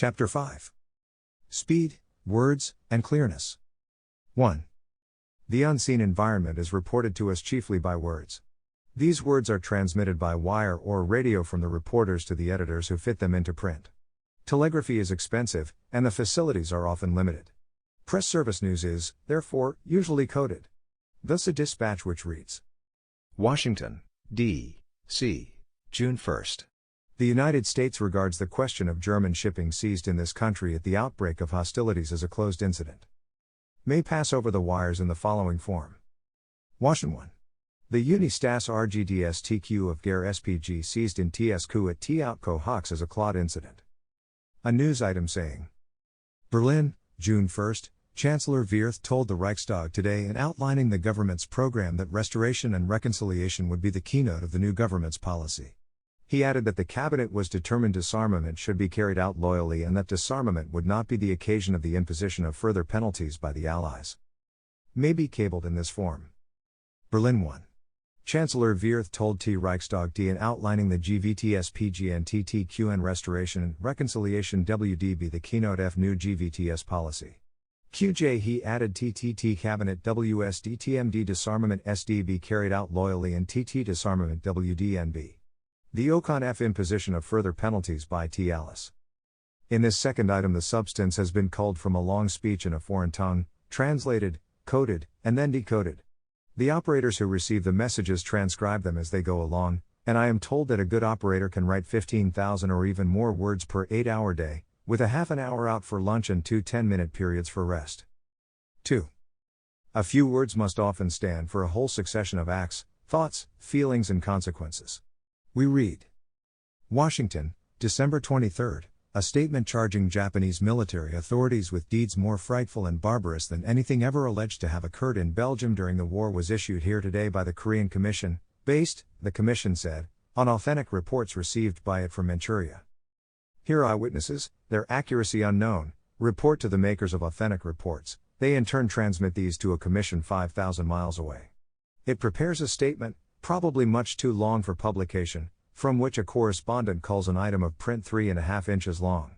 Chapter 5. Speed, Words, and Clearness. 1. The unseen environment is reported to us chiefly by words. These words are transmitted by wire or radio from the reporters to the editors who fit them into print. Telegraphy is expensive, and the facilities are often limited. Press service news is, therefore, usually coded. Thus a dispatch which reads: Washington, D.C., June 1st. The United States regards the question of German shipping seized in this country at the outbreak of hostilities as a closed incident. May pass over the wires in the following form. Washington 1. The Unistas RGDS TQ of GER SPG seized in TSQ at T Outco Hawks as a Claude incident. A news item saying: Berlin, June 1st, Chancellor Wirth told the Reichstag today in outlining the government's program that restoration and reconciliation would be the keynote of the new government's policy. He added that the cabinet was determined disarmament should be carried out loyally and that disarmament would not be the occasion of the imposition of further penalties by the Allies. May be cabled in this form. Berlin 1. Chancellor Wirth told T Reichstag in outlining the GVTS-PG and TTQN restoration and reconciliation WD be the keynote F new GVTS policy. QJ he added TTT cabinet WSDTMD disarmament SDB carried out loyally and TT disarmament WDNB. The OCON F imposition of further penalties by T Alice. In this second item the substance has been culled from a long speech in a foreign tongue, translated, coded, and then decoded. The operators who receive the messages transcribe them as they go along, and I am told that a good operator can write 15,000 or even more words per 8-hour day, with a half an hour out for lunch and 2 10-minute periods for rest. 2. A few words must often stand for a whole succession of acts, thoughts, feelings and consequences. We read: Washington, December 23, a statement charging Japanese military authorities with deeds more frightful and barbarous than anything ever alleged to have occurred in Belgium during the war was issued here today by the Korean Commission, based, the Commission said, on authentic reports received by it from Manchuria. Here eyewitnesses, their accuracy unknown, report to the makers of authentic reports. They in turn transmit these to a commission 5,000 miles away. It prepares a statement, probably much too long for publication, from which a correspondent culls an item of print 3.5 inches long.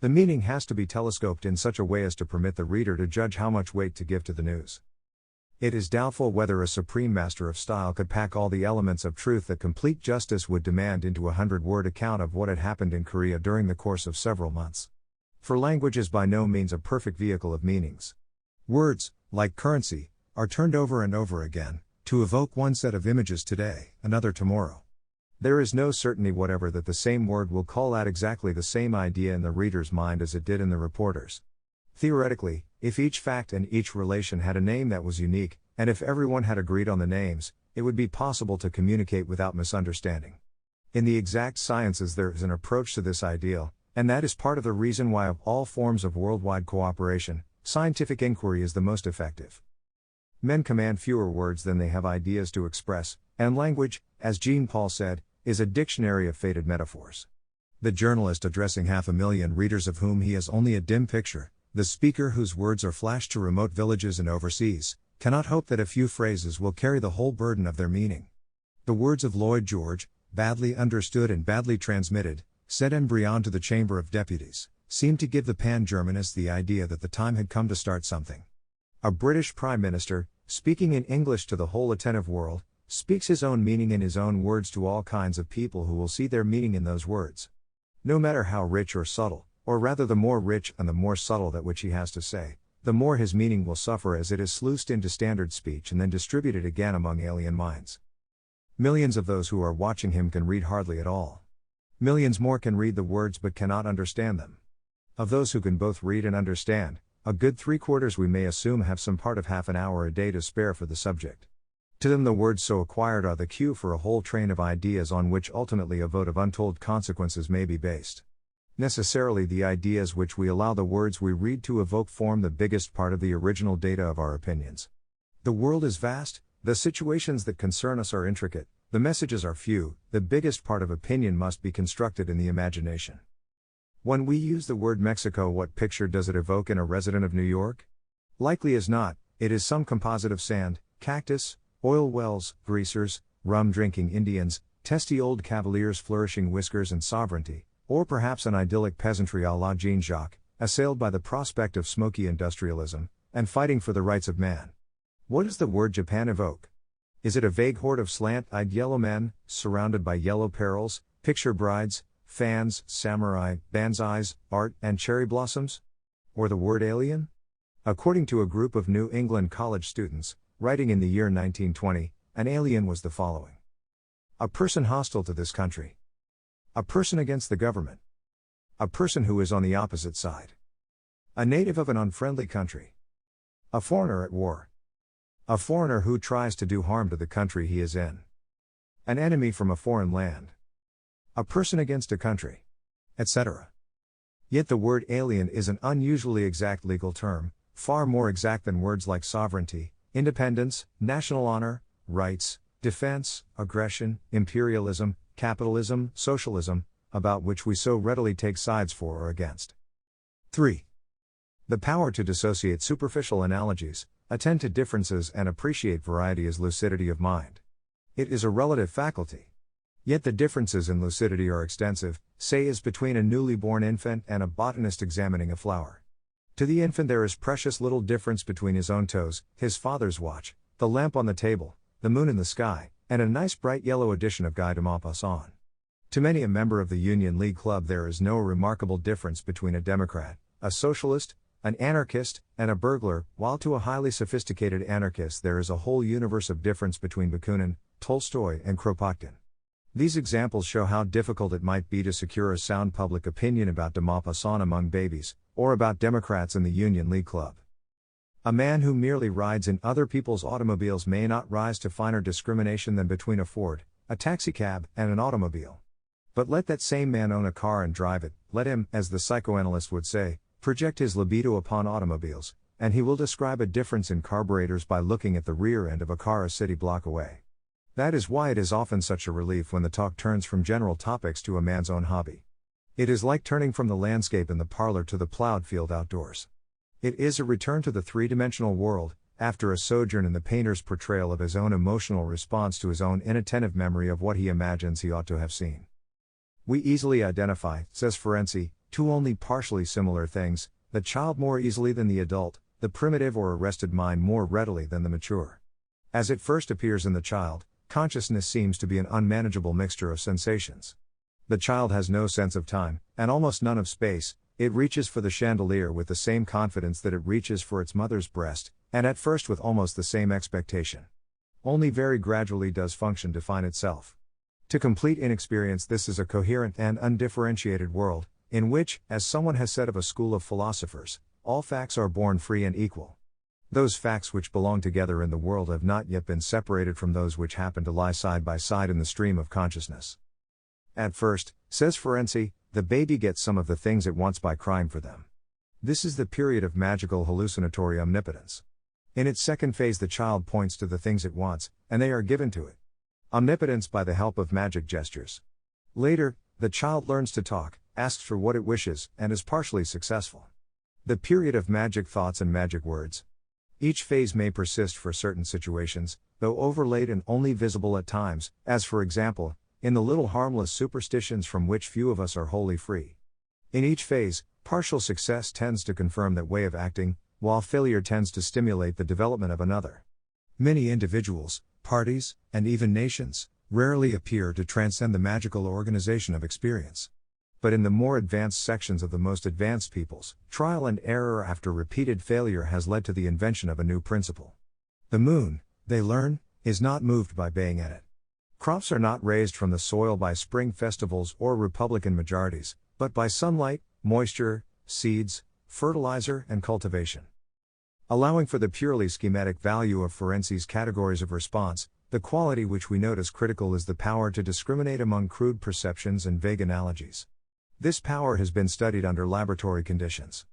The meaning has to be telescoped in such a way as to permit the reader to judge how much weight to give to the news. It is doubtful whether a supreme master of style could pack all the elements of truth that complete justice would demand into a 100-word account of what had happened in Korea during the course of several months. For language is by no means a perfect vehicle of meanings. Words, like currency, are turned over and over again, to evoke one set of images today, another tomorrow. There is no certainty whatever that the same word will call out exactly the same idea in the reader's mind as it did in the reporter's. Theoretically, if each fact and each relation had a name that was unique, and if everyone had agreed on the names, it would be possible to communicate without misunderstanding. In the exact sciences there is an approach to this ideal, and that is part of the reason why of all forms of worldwide cooperation, scientific inquiry is the most effective. Men command fewer words than they have ideas to express, and language, as Jean Paul said, is a dictionary of faded metaphors. The journalist addressing 500,000 readers of whom he has only a dim picture, the speaker whose words are flashed to remote villages and overseas, cannot hope that a few phrases will carry the whole burden of their meaning. The words of Lloyd George, badly understood and badly transmitted, said en Briand to the Chamber of Deputies, seemed to give the pan-Germanists the idea that the time had come to start something. A British Prime Minister, speaking in English to the whole attentive world, speaks his own meaning in his own words to all kinds of people who will see their meaning in those words. No matter how rich or subtle, or rather the more rich and the more subtle that which he has to say, the more his meaning will suffer as it is sluiced into standard speech and then distributed again among alien minds. Millions of those who are watching him can read hardly at all. Millions more can read the words but cannot understand them. Of those who can both read and understand, a good 3/4 we may assume have some part of half an hour a day to spare for the subject. To them the words so acquired are the cue for a whole train of ideas on which ultimately a vote of untold consequences may be based. Necessarily the ideas which we allow the words we read to evoke form the biggest part of the original data of our opinions. The world is vast, the situations that concern us are intricate, the messages are few, the biggest part of opinion must be constructed in the imagination. When we use the word Mexico, what picture does it evoke in a resident of New York? Likely as not, it is some composite of sand, cactus, oil wells, greasers, rum-drinking Indians, testy old cavaliers flourishing whiskers and sovereignty, Or perhaps an idyllic peasantry à la Jean-Jacques, assailed by the prospect of smoky industrialism, and fighting for the rights of man. What does the word Japan evoke? Is it a vague horde of slant-eyed yellow men, surrounded by yellow perils, picture brides, fans, samurai, banzais, art, and cherry blossoms? Or the word alien? According to a group of New England college students, writing in the year 1920, an alien was the following: a person hostile to this country. A person against the government. A person who is on the opposite side. A native of an unfriendly country. A foreigner at war. A foreigner who tries to do harm to the country he is in. An enemy from a foreign land. A person against a country. Etc. Yet the word alien is an unusually exact legal term, far more exact than words like sovereignty, independence, national honor, rights, defense, aggression, imperialism, capitalism, socialism, about which we so readily take sides for or against. 3. The power to dissociate superficial analogies, attend to differences and appreciate variety is lucidity of mind. It is a relative faculty. Yet the differences in lucidity are extensive, say as between a newly born infant and a botanist examining a flower. To the infant there is precious little difference between his own toes, his father's watch, the lamp on the table, the moon in the sky, and a nice bright yellow edition of Guy de Maupassant. To many a member of the Union League Club there is no remarkable difference between a Democrat, a socialist, an anarchist, and a burglar, while to a highly sophisticated anarchist there is a whole universe of difference between Bakunin, Tolstoy, and Kropotkin. These examples show how difficult it might be to secure a sound public opinion about de Maupassant among babies, or about Democrats in the Union League Club. A man who merely rides in other people's automobiles may not rise to finer discrimination than between a Ford, a taxicab, and an automobile. But let that same man own a car and drive it, let him, as the psychoanalyst would say, project his libido upon automobiles, and he will describe a difference in carburetors by looking at the rear end of a car a city block away. That is why it is often such a relief when the talk turns from general topics to a man's own hobby. It is like turning from the landscape in the parlor to the plowed field outdoors. It is a return to the three-dimensional world, after a sojourn in the painter's portrayal of his own emotional response to his own inattentive memory of what he imagines he ought to have seen. We easily identify, says Ferenczi, two only partially similar things, the child more easily than the adult, the primitive or arrested mind more readily than the mature. As it first appears in the child, consciousness seems to be an unmanageable mixture of sensations. The child has no sense of time, and almost none of space. It reaches for the chandelier with the same confidence that it reaches for its mother's breast, and at first with almost the same expectation. Only very gradually does function define itself. To complete inexperience, this is a coherent and undifferentiated world, in which, as someone has said of a school of philosophers, all facts are born free and equal. Those facts which belong together in the world have not yet been separated from those which happen to lie side by side in the stream of consciousness. At first, says Ferenczi, the baby gets some of the things it wants by crying for them. This is the period of magical hallucinatory omnipotence. In its second phase the child points to the things it wants, and they are given to it. Omnipotence by the help of magic gestures. Later, the child learns to talk, asks for what it wishes, and is partially successful. The period of magic thoughts and magic words. Each phase may persist for certain situations, though overlaid and only visible at times, as for example, in the little harmless superstitions from which few of us are wholly free. In each phase, partial success tends to confirm that way of acting, while failure tends to stimulate the development of another. Many individuals, parties, and even nations, rarely appear to transcend the magical organization of experience. But in the more advanced sections of the most advanced peoples, trial and error after repeated failure has led to the invention of a new principle. The moon, they learn, is not moved by baying at it. Crops are not raised from the soil by spring festivals or Republican majorities, but by sunlight, moisture, seeds, fertilizer, and cultivation. Allowing for the purely schematic value of Ferenczi's categories of response, the quality which we note as critical is the power to discriminate among crude perceptions and vague analogies. This power has been studied under laboratory conditions.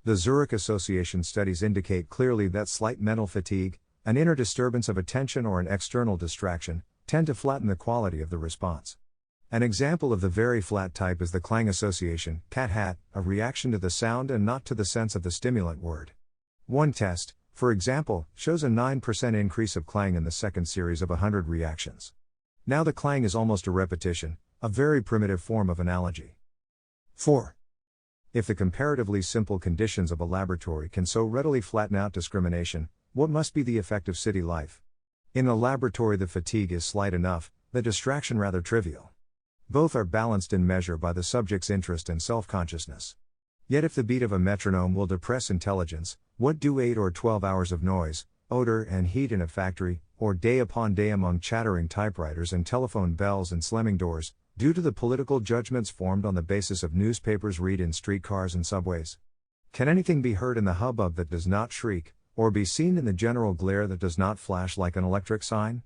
The Zurich Association studies indicate clearly that slight mental fatigue, an inner disturbance of attention or an external distraction, tend to flatten the quality of the response. An example of the very flat type is the clang association, cat-hat, a reaction to the sound and not to the sense of the stimulant word. One test, for example, shows a 9% increase of clang in the second series of 100 reactions. Now the clang is almost a repetition, a very primitive form of analogy. 4. If the comparatively simple conditions of a laboratory can so readily flatten out discrimination, what must be the effect of city life? In the laboratory, the fatigue is slight enough, the distraction rather trivial. Both are balanced in measure by the subject's interest and self-consciousness. Yet if the beat of a metronome will depress intelligence, what do 8 or 12 hours of noise, odor and heat in a factory, or day upon day among chattering typewriters and telephone bells and slamming doors, do to the political judgments formed on the basis of newspapers read in streetcars and subways? Can anything be heard in the hubbub that does not shriek, or be seen in the general glare that does not flash like an electric sign?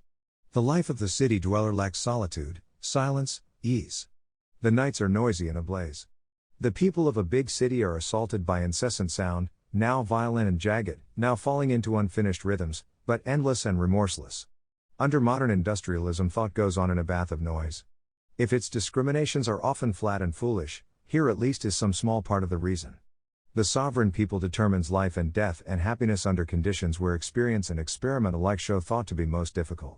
The life of the city dweller lacks solitude, silence, ease. The nights are noisy and ablaze. The people of a big city are assaulted by incessant sound, now violent and jagged, now falling into unfinished rhythms, but endless and remorseless. Under modern industrialism, thought goes on in a bath of noise. If its discriminations are often flat and foolish, here at least is some small part of the reason. The sovereign people determines life and death and happiness under conditions where experience and experiment alike show thought to be most difficult.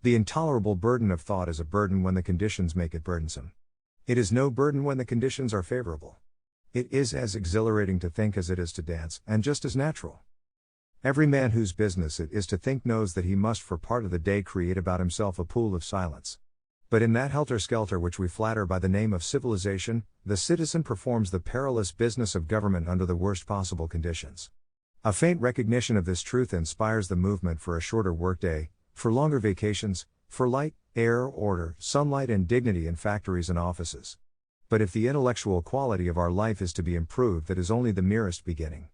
The intolerable burden of thought is a burden when the conditions make it burdensome. It is no burden when the conditions are favorable. It is as exhilarating to think as it is to dance, and just as natural. Every man whose business it is to think knows that he must for part of the day create about himself a pool of silence. But in that helter-skelter which we flatter by the name of civilization, the citizen performs the perilous business of government under the worst possible conditions. A faint recognition of this truth inspires the movement for a shorter workday, for longer vacations, for light, air, order, sunlight and dignity in factories and offices. But if the intellectual quality of our life is to be improved, that is only the merest beginning.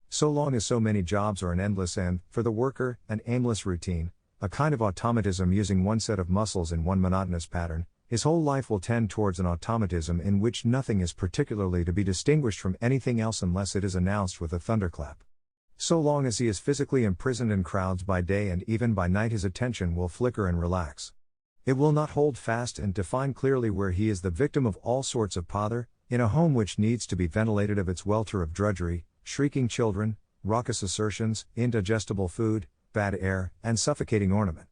So long as so many jobs are an endless and, for the worker, an aimless routine, a kind of automatism using one set of muscles in one monotonous pattern, his whole life will tend towards an automatism in which nothing is particularly to be distinguished from anything else unless it is announced with a thunderclap. So long as he is physically imprisoned in crowds by day and even by night, his attention will flicker and relax. It will not hold fast and define clearly where he is the victim of all sorts of pother, in a home which needs to be ventilated of its welter of drudgery, shrieking children, raucous assertions, indigestible food, bad air, and suffocating ornament.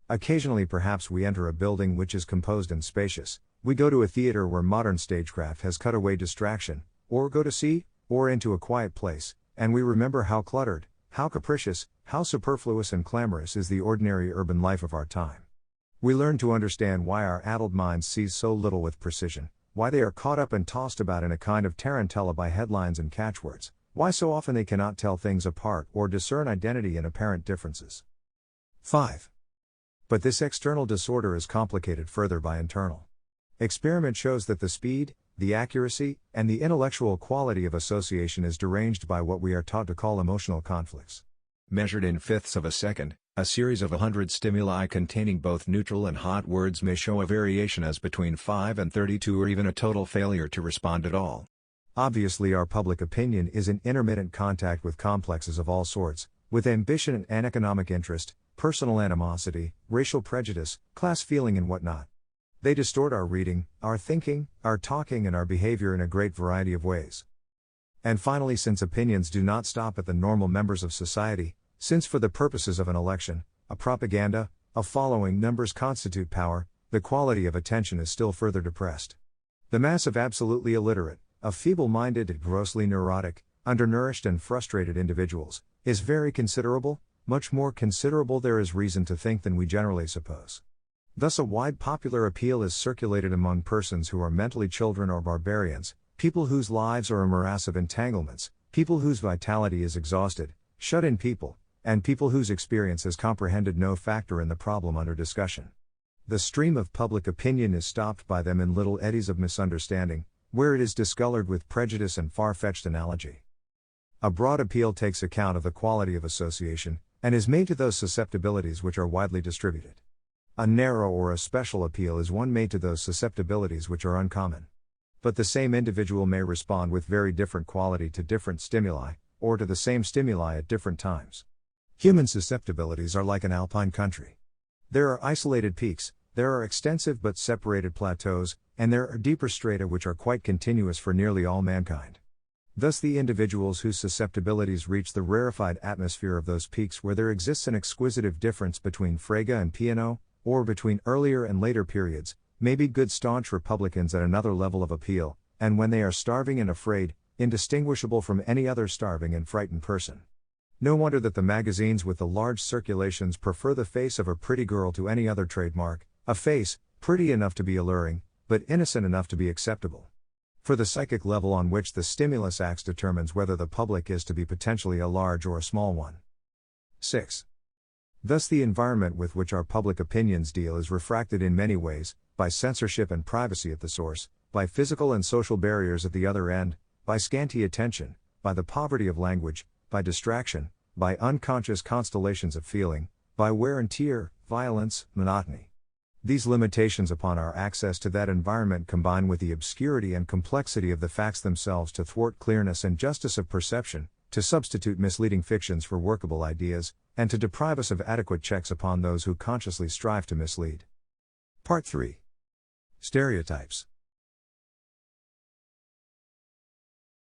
Occasionally perhaps we enter a building which is composed and spacious, we go to a theater where modern stagecraft has cut away distraction, or go to sea, or into a quiet place, and we remember how cluttered, how capricious, how superfluous and clamorous is the ordinary urban life of our time. We learn to understand why our addled minds seize so little with precision, why they are caught up and tossed about in a kind of tarantella by headlines and catchwords, why so often they cannot tell things apart or discern identity in apparent differences. 5. But this external disorder is complicated further by internal. Experiment shows that the speed, the accuracy, and the intellectual quality of association is deranged by what we are taught to call emotional conflicts. Measured in fifths of a second, a series of 100 stimuli containing both neutral and hot words may show a variation as between 5 and 32 or even a total failure to respond at all. Obviously, our public opinion is in intermittent contact with complexes of all sorts, with ambition and economic interest, personal animosity, racial prejudice, class feeling and whatnot. They distort our reading, our thinking, our talking and our behavior in a great variety of ways. And finally, since opinions do not stop at the normal members of society, since for the purposes of an election, a propaganda, a following numbers constitute power, the quality of attention is still further depressed. The mass of absolutely illiterate, of feeble-minded, grossly neurotic, undernourished and frustrated individuals, is very considerable, much more considerable there is reason to think than we generally suppose. Thus a wide popular appeal is circulated among persons who are mentally children or barbarians, people whose lives are a morass of entanglements, people whose vitality is exhausted, shut-in people, and people whose experience has comprehended no factor in the problem under discussion. The stream of public opinion is stopped by them in little eddies of misunderstanding, where it is discolored with prejudice and far-fetched analogy. A broad appeal takes account of the quality of association, and is made to those susceptibilities which are widely distributed. A narrow or a special appeal is one made to those susceptibilities which are uncommon. But the same individual may respond with very different quality to different stimuli, or to the same stimuli at different times. Human susceptibilities are like an alpine country. There are isolated peaks, there are extensive but separated plateaus, and there are deeper strata which are quite continuous for nearly all mankind. Thus the individuals whose susceptibilities reach the rarefied atmosphere of those peaks where there exists an exquisitive difference between Frege and Piano, or between earlier and later periods, may be good staunch Republicans at another level of appeal, and when they are starving and afraid, indistinguishable from any other starving and frightened person. No wonder that the magazines with the large circulations prefer the face of a pretty girl to any other trademark, a face, pretty enough to be alluring, but innocent enough to be acceptable. For the psychic level on which the stimulus acts determines whether the public is to be potentially a large or a small one. 6. Thus the environment with which our public opinions deal is refracted in many ways, by censorship and privacy at the source, by physical and social barriers at the other end, by scanty attention, by the poverty of language, by distraction, by unconscious constellations of feeling, by wear and tear, violence, monotony. These limitations upon our access to that environment combine with the obscurity and complexity of the facts themselves to thwart clearness and justice of perception, to substitute misleading fictions for workable ideas, and to deprive us of adequate checks upon those who consciously strive to mislead. Part 3. Stereotypes.